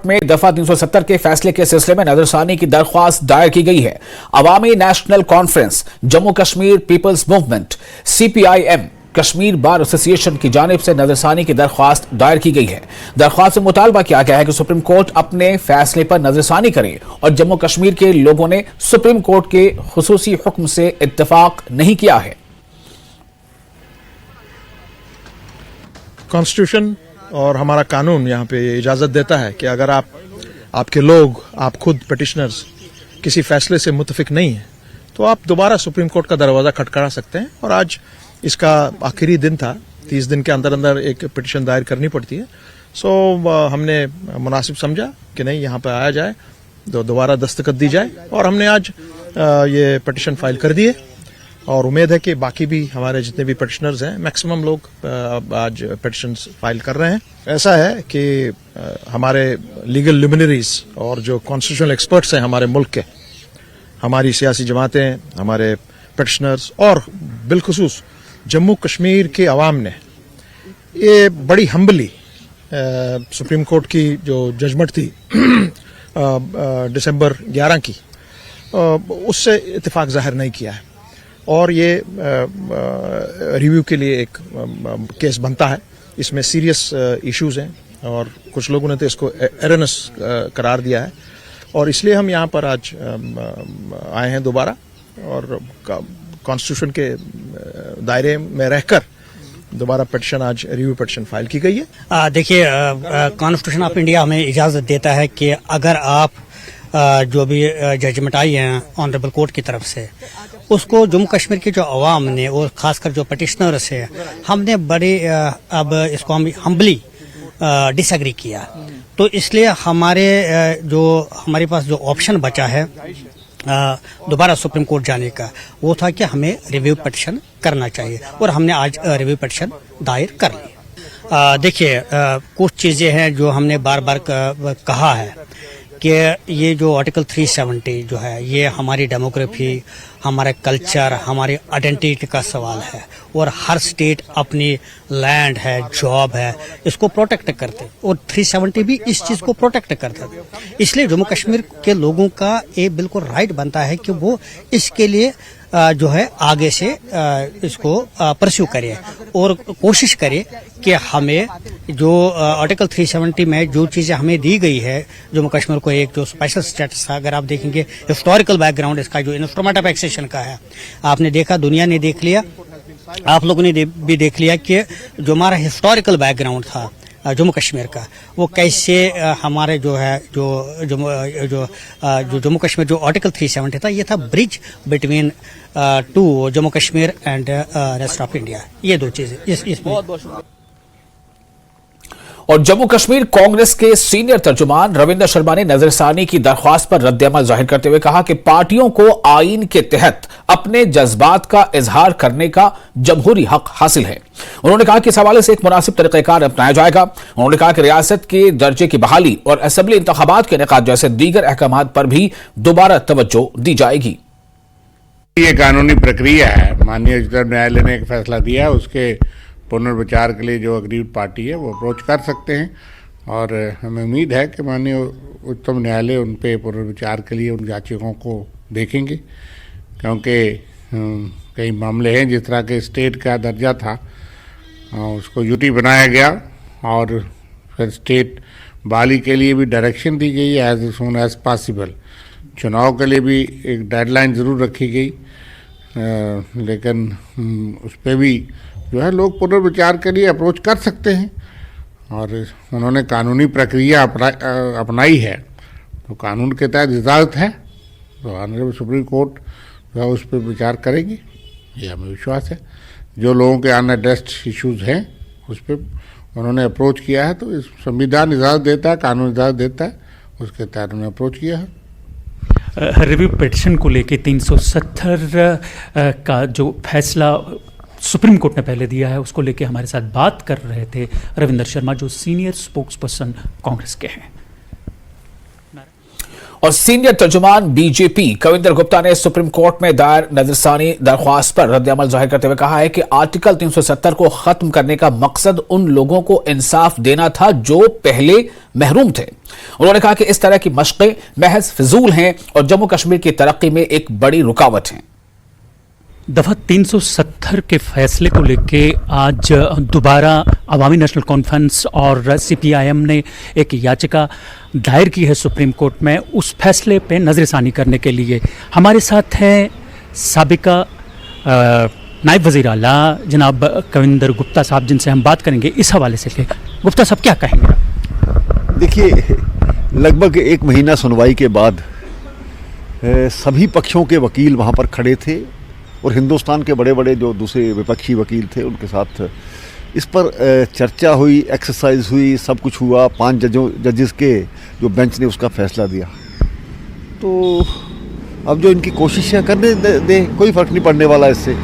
Court में दफा 370 के फैसले के सिलसिले में नजरसानी की दरख्वास्त दायर की गई है। Awami national conference, Jammu Kashmir people's movement, CPIM, Kashmir bar association की जानिब से नजरसानी की दरख्वास्त दायर की गई है। दरख्वास्त में मुतालबा किया गया है कि सुप्रीम कोर्ट अपने फैसले पर नजरसानी करे और जम्मू कश्मीर के लोगों ने सुप्रीम कोर्ट के खुसूसी हुक्म से इत्तेफाक नहीं किया है। कॉन्स्टिट्यूशन और हमारा कानून यहाँ पे इजाजत देता है कि अगर आपके लोग, आप खुद पिटिशनर्स किसी फैसले से मुतफिक नहीं है तो आप दोबारा सुप्रीम कोर्ट का दरवाजा खटखटा सकते हैं। और आज इसका आखिरी दिन था, 30 दिन के अंदर अंदर एक पिटिशन दायर करनी पड़ती है। सो हमने मुनासिब समझा कि नहीं, यहाँ पे आया जाए, दोबारा दस्तखत दी जाए और हमने आज ये पिटिशन फाइल कर दिए और उम्मीद है कि बाकी भी हमारे जितने भी पिटिशनर्स हैं, मैक्सिमम लोग आज पिटिशन फाइल कर रहे हैं। ऐसा है कि हमारे लीगल लुमिनरीज और जो कॉन्स्टिट्यूशनल एक्सपर्ट्स हैं हमारे मुल्क के, हमारी सियासी जमातें, हमारे पिटिशनर्स और बिलखुसूस जम्मू कश्मीर के अवाम ने ये बड़ी हम्बली सुप्रीम कोर्ट की जो जजमेंट थी दिसंबर 11 की, उससे इत्तेफाक जाहिर नहीं किया है और ये रिव्यू के लिए एक केस बनता है। इसमें सीरियस इश्यूज हैं और कुछ लोगों ने तो इसको एरनस करार दिया है और इसलिए हम यहाँ पर आज आए हैं दोबारा और कॉन्स्टिट्यूशन के दायरे में रहकर दोबारा पिटिशन, आज रिव्यू पिटिशन फाइल की गई है। देखिए, कॉन्स्टिट्यूशन ऑफ इंडिया हमें इजाज़त देता है कि अगर आप जो भी जजमेंट आई है ऑनरेबल कोर्ट की तरफ से, उसको जम्मू कश्मीर के जो अवाम ने और खासकर जो पिटिशनर्स है, हमने बड़े अब इसको हम हम्बली डिसएग्री किया। तो इसलिए हमारे पास जो ऑप्शन बचा है दोबारा सुप्रीम कोर्ट जाने का, वो था कि हमें रिव्यू पिटिशन करना चाहिए और हमने आज रिव्यू पिटिशन दायर कर ली। देखिए, कुछ चीज़ें हैं जो हमने बार बार कहा है कि ये जो आर्टिकल 370 जो है, ये हमारी डेमोग्राफी, हमारे कल्चर, हमारी आइडेंटिटी का सवाल है और हर स्टेट अपनी लैंड है, जॉब है, इसको प्रोटेक्ट करते और 370 भी इस चीज़ को प्रोटेक्ट करता है। इसलिए जम्मू कश्मीर के लोगों का ये बिल्कुल राइट बनता है कि वो इसके लिए जो है आगे से इसको परस्यू करे और कोशिश करे कि हमें जो आर्टिकल 370 में जो चीज़ें हमें दी गई है, जम्मू कश्मीर को एक जो स्पेशल स्टेटस था, अगर आप देखेंगे हिस्टोरिकल बैकग्राउंड इसका जो इंस्ट्रूमेंट ऑफ एक्सेशन का है, आपने देखा, दुनिया ने देख लिया, आप लोगों ने भी देख लिया कि जो हमारा हिस्टोरिकल बैकग्राउंड था जम्मू कश्मीर का, वो कैसे हमारे जो है जो जम्मू कश्मीर जो आर्टिकल 370 था, ये था bridge between two Jammu Kashmir and rest of India. ये दो चीजें इसमें। और जम्मू कश्मीर कांग्रेस के सीनियर तर्जुमान रविंदर शर्मा ने नजरसानी की दरख्वास्त पर रद्द-ए-अमल जाहिर करते हुए कहा कि पार्टियों को आईन के तहत अपने जज्बात का इजहार करने का जमहूरी हक हासिल है। उन्होंने कहा कि इस हवाले से एक मुनासिब तरीक़ेकार अपनाया जाएगा। उन्होंने कहा कि रियासत के दर्जे की बहाली और असेंबली इंतखाबात के इनेकाद जैसे दीगर अहकामात पर भी दोबारा तवज्जो दी जाएगी। ये कानूनी प्रक्रिया है, माननीय उच्चतम न्यायालय ने एक फैसला दिया, उसके पुनर्विचार के लिए जो अग्रीव पार्टी है वो अप्रोच कर सकते हैं और हमें उम्मीद है कि माननीय उच्चतम न्यायालय उन पे पुनर्विचार के लिए उन याचिकाओं को देखेंगे, क्योंकि कई मामले हैं, जिस तरह के स्टेट का दर्जा था उसको यूटी बनाया गया और फिर स्टेट बहाली के लिए भी डायरेक्शन दी गई एज सून एज पॉसिबल। चुनाव के लिए भी एक डेडलाइन ज़रूर रखी गई, लेकिन उस पर भी जो है लोग पुनर्विचार के लिए अप्रोच कर सकते हैं और उन्होंने कानूनी प्रक्रिया अपनाई है, तो कानून के तहत इजाज़त है, तो ऑनरेबल सुप्रीम कोर्ट जो है उस पर विचार करेगी, ये हमें विश्वास है। जो लोगों के अनएड्रेस्ड इश्यूज़ हैं उस पर उन्होंने अप्रोच किया है, तो इस संविधान इजाज़त देता है, कानून इजाज़त देता है, उसके तहत उन्होंने अप्रोच किया है। रिव्यू पिटिशन को लेके 370 का जो फैसला सुप्रीम कोर्ट ने पहले दिया है, उसको लेके हमारे साथ बात कर रहे थे रविंदर शर्मा, जो सीनियर स्पोक्स पर्सन कांग्रेस के हैं। और सीनियर तर्जुमान बीजेपी कविंदर गुप्ता ने सुप्रीम कोर्ट में दायर नजरसानी दरख्वास्त पर रद्द-ए-अमल जाहिर करते हुए कहा है कि आर्टिकल 370 को खत्म करने का मकसद उन लोगों को इंसाफ देना था जो पहले महरूम थे। उन्होंने कहा कि इस तरह की मशक़ें महज फिजूल हैं और जम्मू कश्मीर की तरक्की में एक बड़ी रुकावट हैं। दफा 370 के फैसले को लेके आज दोबारा अवामी नेशनल कॉन्फ्रेंस और सीपीआईएम ने एक याचिका दायर की है सुप्रीम कोर्ट में उस फैसले पे नजरसानी करने के लिए। हमारे साथ हैं साबिका नायब वज़ीर आला जनाब कविंदर गुप्ता साहब, जिनसे हम बात करेंगे इस हवाले से। गुप्ता साहब, क्या कहेंगे? देखिए, लगभग 1 महीना सुनवाई के बाद सभी पक्षों के वकील वहाँ पर खड़े थे और हिंदुस्तान के बड़े बड़े जो दूसरे विपक्षी वकील थे उनके साथ इस पर चर्चा हुई, एक्सरसाइज हुई, सब कुछ हुआ। 5 जजेस के जो बेंच ने उसका फैसला दिया। तो अब जो इनकी कोशिशें करने दे, कोई फ़र्क नहीं पड़ने वाला इससे।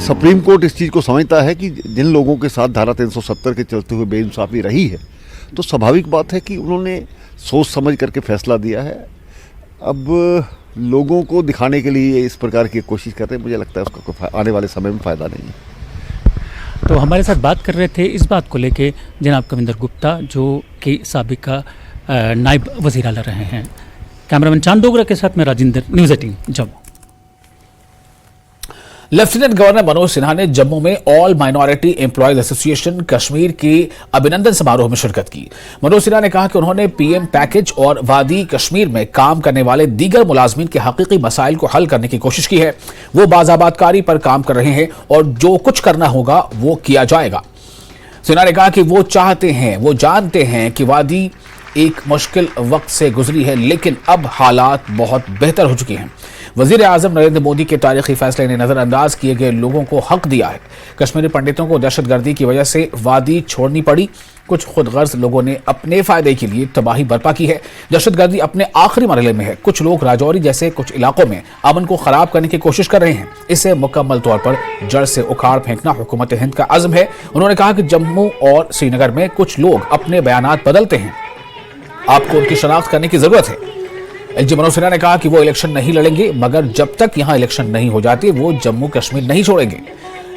सुप्रीम कोर्ट इस चीज़ को समझता है कि जिन लोगों के साथ धारा 370 के चलते हुए बेइंसाफ़ी रही है, तो स्वाभाविक बात है कि उन्होंने सोच समझ करके फैसला दिया है। अब लोगों को दिखाने के लिए इस प्रकार की कोशिश कर रहे हैं, मुझे लगता है उसका आने वाले समय में फ़ायदा नहीं है। तो हमारे साथ बात कर रहे थे इस बात को लेके जनाब कविंदर गुप्ता, जो कि साबिका नायब वज़ीर आला रहे हैं। कैमरामैन चांद डोगरा के साथ में Rajendra, news 18 Jammu. Lieutenant governor Manoj Sinha ने जम्मू में all minority employees association Kashmir के अभिनंदन समारोह में शिरकत की। मनोज सिन्हा ने कहा कि उन्होंने पीएम पैकेज और वादी कश्मीर में काम करने वाले दीगर मुलाजमीन के हकीकी मसाइल को हल करने की कोशिश की है। वो बाज़ाबातकारी पर काम कर रहे हैं और जो कुछ करना होगा वो किया जाएगा। सिन्हा ने कहा कि वो चाहते हैं, वो जानते हैं कि वादी एक मुश्किल वक्त से गुजरी है, लेकिन अब हालात बहुत बेहतर हो चुके हैं। वजीर आजम नरेंद्र मोदी के तारीखी फैसले ने नजरअंदाज किए गए लोगों को हक दिया है। कश्मीरी पंडितों को दहशतगर्दी की वजह से वादी छोड़नी पड़ी। कुछ खुदगर्ज लोगों ने अपने फायदे के लिए तबाही बर्पा की है। दहशतगर्दी अपने आखिरी मरहले में है। कुछ लोग राजौरी जैसे कुछ इलाकों में अमन को खराब करने की कोशिश कर रहे हैं। इसे मुकम्मल तौर पर जड़ से उखाड़ फेंकना हुकूमत हिंद का अज़्म है। उन्होंने कहा कि जम्मू और श्रीनगर में कुछ लोग अपने बयानात बदलते हैं, आपको उनकी शनाख्त करने की जरूरत है। एलजी मनोज सिन्हा ने कहा कि वो इलेक्शन नहीं लड़ेंगे, मगर जब तक यहां इलेक्शन नहीं हो जाती वो जम्मू कश्मीर नहीं छोड़ेंगे।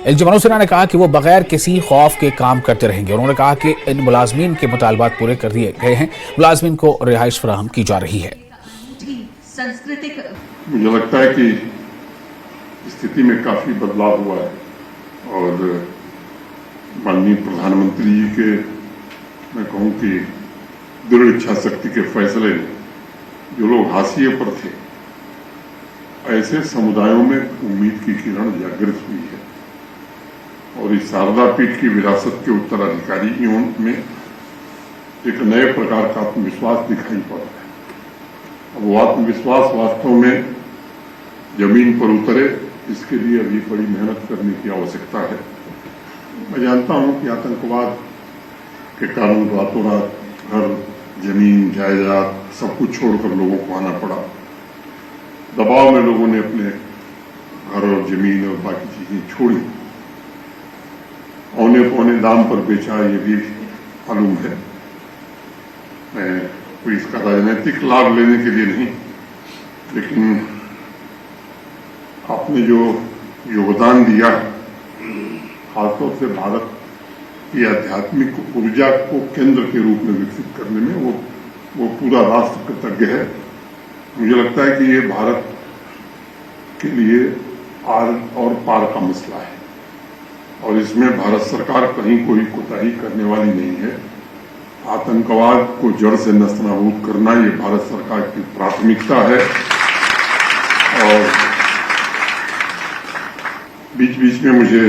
एलजी मनोज सिन्हा ने कहा कि वो बगैर किसी खौफ के काम करते रहेंगे। उन्होंने कहा कि इन मुलाजमीन के मुतालबात पूरे कर दिए गए हैं, मुलाजमीन को रिहाइश फराहम की जा रही है। मुझे लगता है कि स्थिति में काफी बदलाव हुआ है और माननीय प्रधानमंत्री जी के, मैं कहूँ कि दृढ़ इच्छा शक्ति के फैसले ने जो लोग हाशिए पर थे, ऐसे समुदायों में उम्मीद की किरण जागृत हुई है और इस शारदा पीठ की विरासत के उत्तराधिकारियों में एक नए प्रकार का आत्मविश्वास दिखाई पड़ रहा है। अब वो आत्मविश्वास वास्तव में जमीन पर उतरे, इसके लिए अभी बड़ी मेहनत करने की आवश्यकता है। मैं जानता हूं कि आतंकवाद के कारण रातों रात घर, जमीन, जायदाद सब कुछ छोड़कर लोगों को आना पड़ा। दबाव में लोगों ने अपने घर और जमीन और बाकी चीजें छोड़ी, औने पौने दाम पर बेचा, ये भी मालूम है। मैं कोई इसका राजनीतिक लाभ लेने के लिए नहीं, लेकिन आपने जो योगदान दिया है, खासतौर से भारत की आध्यात्मिक ऊर्जा को केंद्र के रूप में विकसित करने में वो पूरा राष्ट्र कृतज्ञ है। मुझे लगता है कि ये भारत के लिए आर और पार का मसला है और इसमें भारत सरकार कहीं कोई कोताही करने वाली नहीं है। आतंकवाद को जड़ से नस्तनाबूद करना ये भारत सरकार की प्राथमिकता है और बीच बीच में मुझे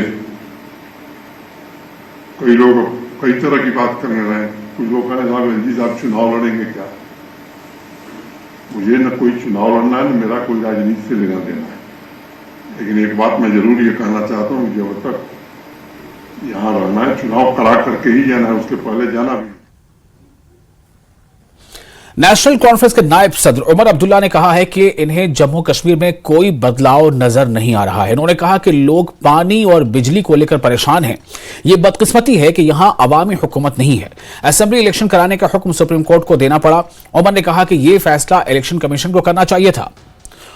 कई लोग कई तरह की बात करने रहे। कुछ लोग कहने लगे, जी साहब चुनाव लड़ेंगे क्या? मुझे न कोई चुनाव लड़ना है, न मेरा कोई राजनीति से लेना देना है, लेकिन एक बात मैं जरूर ये कहना चाहता हूँ, जब तक यहाँ रहना है चुनाव करा करके ही जाना है, उसके पहले जाना भी। नेशनल कॉन्फ्रेंस के नायब सदर उमर अब्दुल्ला ने कहा है कि इन्हें जम्मू कश्मीर में कोई बदलाव नजर नहीं आ रहा है। उन्होंने कहा कि लोग पानी और बिजली को लेकर परेशान हैं। ये बदकिस्मती है कि यहां अवामी हुकूमत नहीं है। असेंबली इलेक्शन कराने का हुक्म सुप्रीम कोर्ट को देना पड़ा। उमर ने कहा कि यह फैसला इलेक्शन कमीशन को करना चाहिए था।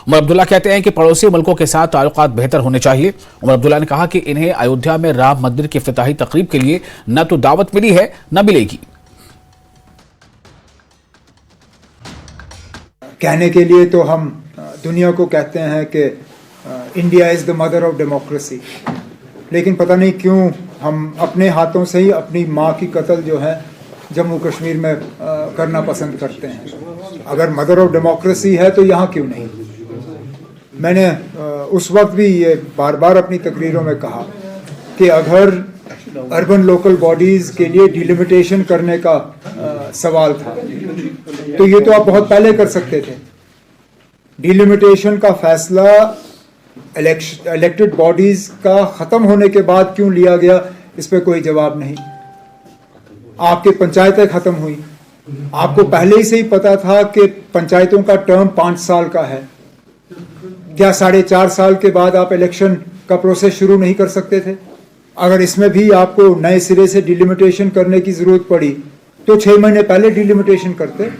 उमर अब्दुल्ला कहते हैं कि पड़ोसी मुल्कों के साथ ताल्लुकात बेहतर होने चाहिए। उमर अब्दुल्ला ने कहा कि इन्हें अयोध्या में राम मंदिर की इफ्तिताही तकरीब के लिए न तो दावत मिली है न मिलेगी। कहने के लिए तो हम दुनिया को कहते हैं कि India is the mother of democracy, लेकिन पता नहीं क्यों हम अपने हाथों से ही अपनी माँ की कत्ल जो है जम्मू कश्मीर में करना पसंद करते हैं। अगर मदर ऑफ डेमोक्रेसी है तो यहाँ क्यों नहीं। मैंने उस वक्त भी ये बार बार अपनी तकरीरों में कहा कि अगर अर्बन लोकल बॉडीज़ के लिए डिलिमिटेशन करने का सवाल था तो ये तो आप बहुत पहले कर सकते थे। डिलिमिटेशन का फैसला इलेक्टेड बॉडीज़ का ख़त्म होने के बाद क्यों लिया गया, इस पर कोई जवाब नहीं। आपकी पंचायतें ख़त्म हुई, आपको पहले ही से ही पता था कि पंचायतों का टर्म 5 साल का है। क्या 4.5 साल के बाद आप इलेक्शन का प्रोसेस शुरू नहीं कर सकते थे? अगर इसमें भी आपको नए सिरे से डिलिमिटेशन करने की ज़रूरत पड़ी तो 6 महीने पहले डिलिमिटेशन करते।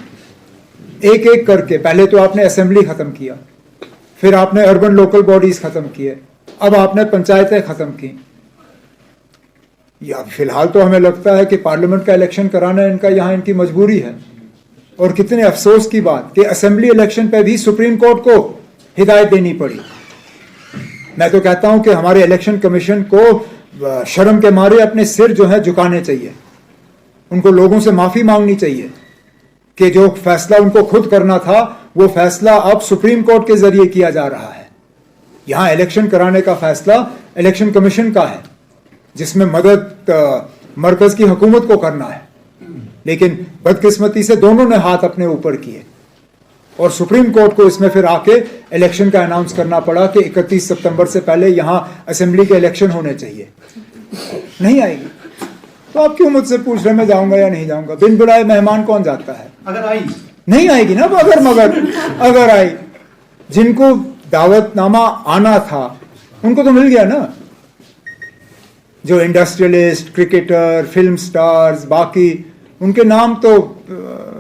एक एक करके पहले तो आपने असेंबली ख़त्म किया, फिर आपने अर्बन लोकल बॉडीज़ ख़त्म किए, अब आपने पंचायतें ख़त्म की। या फिलहाल तो हमें लगता है कि पार्लियामेंट का इलेक्शन कराना इनका यहाँ इनकी मजबूरी है। और कितने अफसोस की बात कि असेंबली इलेक्शन पे भी सुप्रीम कोर्ट को हिदायत देनी पड़ी। मैं तो कहता हूं कि हमारे इलेक्शन कमीशन को शर्म के मारे अपने सिर जो है झुकाने चाहिए। उनको लोगों से माफी मांगनी चाहिए कि जो फैसला उनको खुद करना था वो फैसला अब सुप्रीम कोर्ट के जरिए किया जा रहा है। यहां इलेक्शन कराने का फैसला इलेक्शन कमीशन का है, जिसमें मदद मरकज की हुकूमत को करना है। लेकिन बदकिस्मती से दोनों ने हाथ अपने ऊपर किए और सुप्रीम कोर्ट को इसमें फिर आके इलेक्शन का अनाउंस करना पड़ा कि 31 सितंबर से पहले यहां असेंबली के इलेक्शन होने चाहिए। नहीं आएगी तो आप क्यों मुझसे पूछ रहे मैं जाऊंगा या नहीं जाऊंगा? बिन बुलाए मेहमान कौन जाता है? अगर आई नहीं आएगी ना, अगर मगर अगर आई, जिनको दावतनामा आना था उनको तो मिल गया ना। जो इंडस्ट्रियलिस्ट, क्रिकेटर, फिल्म स्टार्स, बाकी उनके नाम तो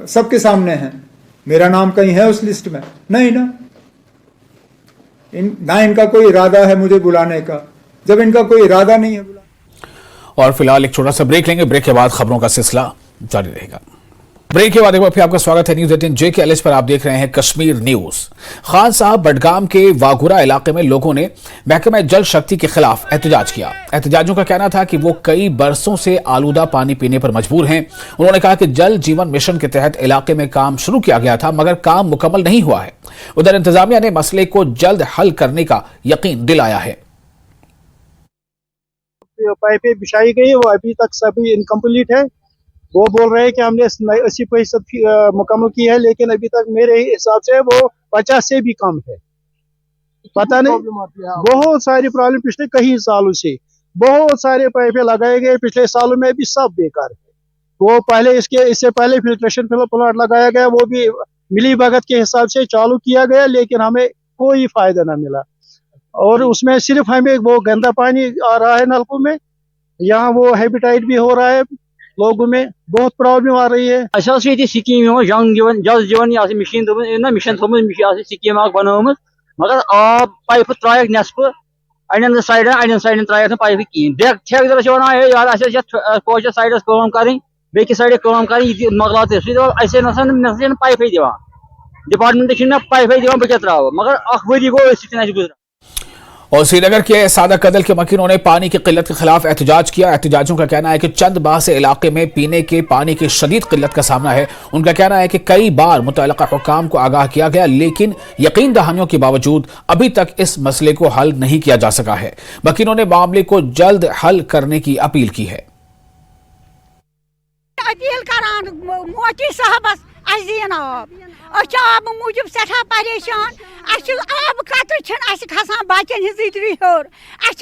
सबके सामने हैं। मेरा नाम कहीं है उस लिस्ट में? नहीं ना। ना इनका कोई इरादा है मुझे बुलाने का। जब इनका कोई इरादा नहीं है और फिलहाल एक छोटा सा ब्रेक लेंगे। ब्रेक के बाद खबरों का सिलसिला जारी रहेगा। ब्रेक के बाद एक बार फिर आपका स्वागत है न्यूज 18 JKLH पर। आप देख रहे हैं कश्मीर न्यूज। खान साहब बडगाम के वाघुरा इलाके में लोगों ने महकमा जल शक्ति के खिलाफ एहतजाज किया। एहतजाजियों का कहना था कि वो कई बरसों से आलूदा पानी पीने पर मजबूर हैं। उन्होंने कहा कि जल जीवन मिशन के तहत इलाके में काम शुरू किया गया था मगर काम मुकम्मल नहीं हुआ है। उधर इंतजामिया ने मसले को जल्द हल करने का यकीन दिलाया है। पाइपें बिछाई गई, वो अभी तक सभी इनकम्प्लीट है। वो बोल रहे हैं कि हमने 80% मुकम्मल की है, लेकिन अभी तक मेरे हिसाब से वो 50 से भी कम है। पता नहीं, बहुत सारी प्रॉब्लम पिछले कई सालों से। बहुत सारे पाइपें लगाए गए पिछले सालों में भी, सब बेकार है। वो पहले इससे पहले फिल्ट्रेशन प्लांट लगाया गया, वो भी मिली भगत के हिसाब से चालू किया गया, लेकिन हमें कोई फायदा ना मिला। और उसमें सिर्फ हमें वो गंदा पानी आ रहा है नलकों में। यहाँ वो हेपेटाइट भी हो रहा है, लोगों में बहुत प्रॉब्लम आ रही है। स्कीम जल जीवन मिशन स्कीम बन, मगर आब पाइप त्रा नसफ अड़न साइडन त्रा पाइप कहें। ठेकेदार वन कोच साइडस कर बेस साइड कर मकलाते पाइप दिवान। डिपार्टमेंट पाइप दिवान, बह त्रा मगर वरी गो गुजरा। और श्रीनगर के सादा कदल के मकीनों ने पानी की किल्लत के खिलाफ एहतजाज किया। एहतजाजियों का कहना है कि चंद माह से इलाके में पीने के पानी की शदीद किल्लत का सामना है। उनका कहना है कि कई बार मुतल्लिका हुक्काम को आगाह किया गया, लेकिन यकीन दहानियों के बावजूद अभी तक इस मसले को हल नहीं किया जा सका है। मकीनों ने मामले को जल्द हल करने की अपील की है। अपील करान मोदी साहबस आब मूजूब सठा परेशान आब कतर खसान बचन हिजरी हर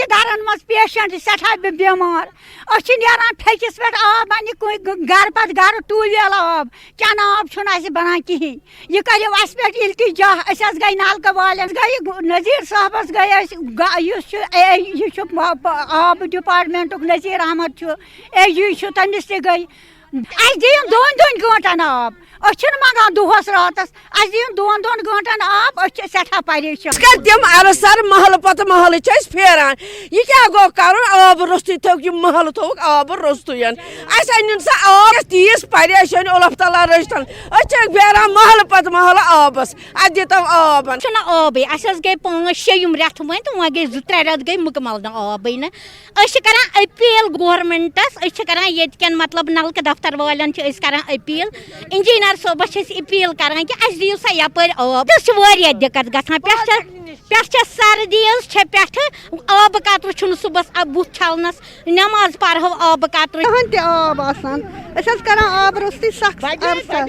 घरन मज पेशेंट सठा बेमार नान ठेकिस पे आब अ गर पत गर ट्यूबवेल आब चन आब बनान कहें यह करो अस पे इल्तिजा गई नलक वाल गई नज़ीर साहबस गई आब डिपार्टमेंट नज़ीर अहमद एजी तमिस गई दिन दोन गंटन आब मंगान दोहस रातस दिन दोन गंटन आब सठा परेशान कर तम अरसर महल पत महल फेरान यह क्या गो कर आब रोस्तु थोक यह महल थोक आब रोस्तु अन सा आब तीस परेशान अल्लाह ताला रचतन फेरान महल पत महल आबस तो आब आबे गई 5-6 रेत वन तो वह गई 2-3 रेत गई मुकमल न आबे न करान अपील गवर्नमेंटस करान मतलब नलक दफ्तर वालन करान अपील इंजीनियर सोबस अपील करान कि दियो सा यपर आब दिक्कत गसान पे सर्दी पे आब कतर सुबह बुथ छलनस नमाज पढ़ो आब कतर आब करान आब रोस्ती सख्त अरसर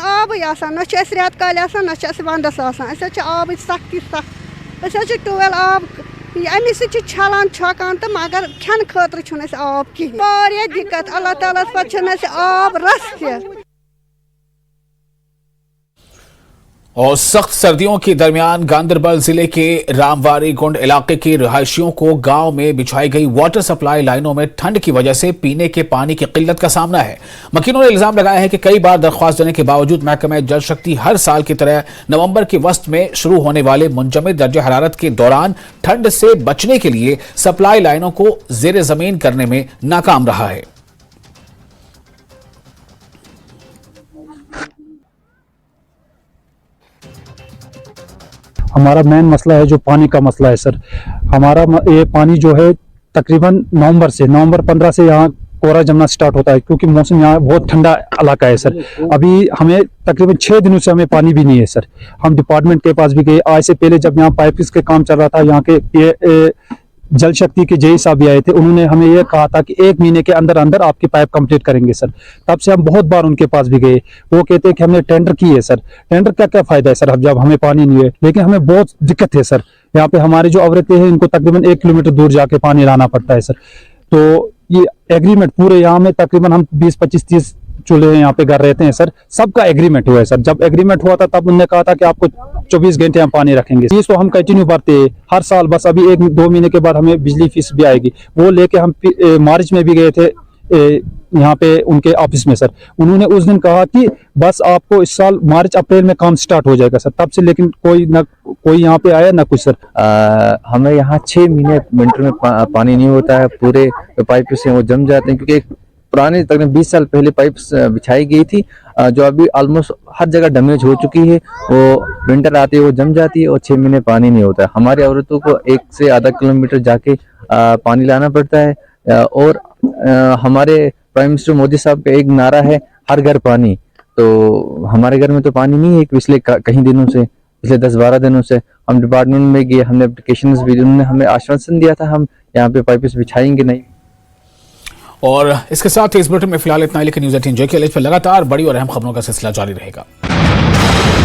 आब न रेत काल न वंदस आब सख्ती सख्त ट्यूबवेल आब अमे छलान छकान तो मगर खेन खतर आब कहें दिक्कत अल्लाह ताला पे आब रस त और सख्त सर्दियों के दरमियान गांदरबल जिले के रामवारी गुंड इलाके के रिहायशियों को गांव में बिछाई गई वाटर सप्लाई लाइनों में ठंड की वजह से पीने के पानी की किल्लत का सामना है। मकीनों ने इल्जाम लगाया है कि कई बार दरख्वास्त देने के बावजूद महकमा जल शक्ति हर साल की तरह नवंबर के वस्त में शुरू होने वाले मुंजमद दर्जे हरारत के दौरान ठंड से बचने के लिए सप्लाई लाइनों को जेर जमीन करने में नाकाम रहा है। हमारा मेन मसला है जो पानी का मसला है सर। हमारा ये पानी जो है तकरीबन नवंबर 15 से यहाँ कोहरा जमना स्टार्ट होता है, क्योंकि मौसम यहाँ बहुत ठंडा इलाका है सर। अभी हमें तकरीबन 6 दिनों से हमें पानी भी नहीं है सर। हम डिपार्टमेंट के पास भी गए, आज से पहले जब यहाँ पाइप्स के काम चल रहा था, यहाँ के जल शक्ति के जेई साहब भी आए थे, उन्होंने हमें यह कहा था कि 1 महीने के अंदर अंदर आपकी पाइप कंप्लीट करेंगे सर। तब से हम बहुत बार उनके पास भी गए, वो कहते हैं कि हमने टेंडर की है सर। टेंडर का क्या फायदा है सर जब हमें पानी नहीं है। लेकिन हमें बहुत दिक्कत है सर, यहाँ पे हमारे जो औरतें हैं इनको तकरीबन 1 किलोमीटर दूर जाके पानी लाना पड़ता है सर। तो ये एग्रीमेंट पूरे यहाँ में तकरीबन हम 20-25-30 चूल्हे यहाँ पे घर रहते हैं सर, सबका एग्रीमेंट हुआ है सर। जब एग्रीमेंट हुआ था तब उन्होंने कहा था कि आपको 24 घंटे हम पानी रखेंगे। फीस तो हम कंटिन्यू भरते हैं हर साल, बस अभी 1-2 महीने के बाद हमें बिजली फीस भी आएगी, वो लेके हम मार्च में भी गए थे यहाँ पे उनके ऑफिस में सर। उन्होंने उस दिन कहा कि बस आपको इस साल मार्च अप्रैल में काम स्टार्ट हो जाएगा सर। तब से लेकिन कोई यहाँ पे आया ना कुछ सर। हमें यहाँ 6 महीने विंटर में पानी नहीं होता है, पूरे पाइप से वो जम जाते हैं, क्योंकि पुराने तकरीबन 20 साल पहले पाइप्स बिछाई गई थी, जो अभी ऑलमोस्ट हर जगह डैमेज हो चुकी है। वो विंटर आती है वो जम जाती है और 6 महीने पानी नहीं होता है। हमारी औरतों को 1 से आधा किलोमीटर जाके पानी लाना पड़ता है। और हमारे प्राइम मिनिस्टर मोदी साहब का एक नारा है, हर घर पानी। तो हमारे घर में तो पानी नहीं है पिछले कई दिनों से, पिछले 10-12 दिनों से। हम डिपार्टमेंट में गए, हमने एप्लीकेशन भी, उन्होंने हमें आश्वासन दिया था हम यहाँ पे पाइप्स बिछाएंगे नहीं। और इसके साथ ही इस बुलेटिन में फिलहाल इतना ही, लेकिन न्यूज़ 18 JK पर लगातार बड़ी और अहम खबरों का सिलसिला जारी रहेगा।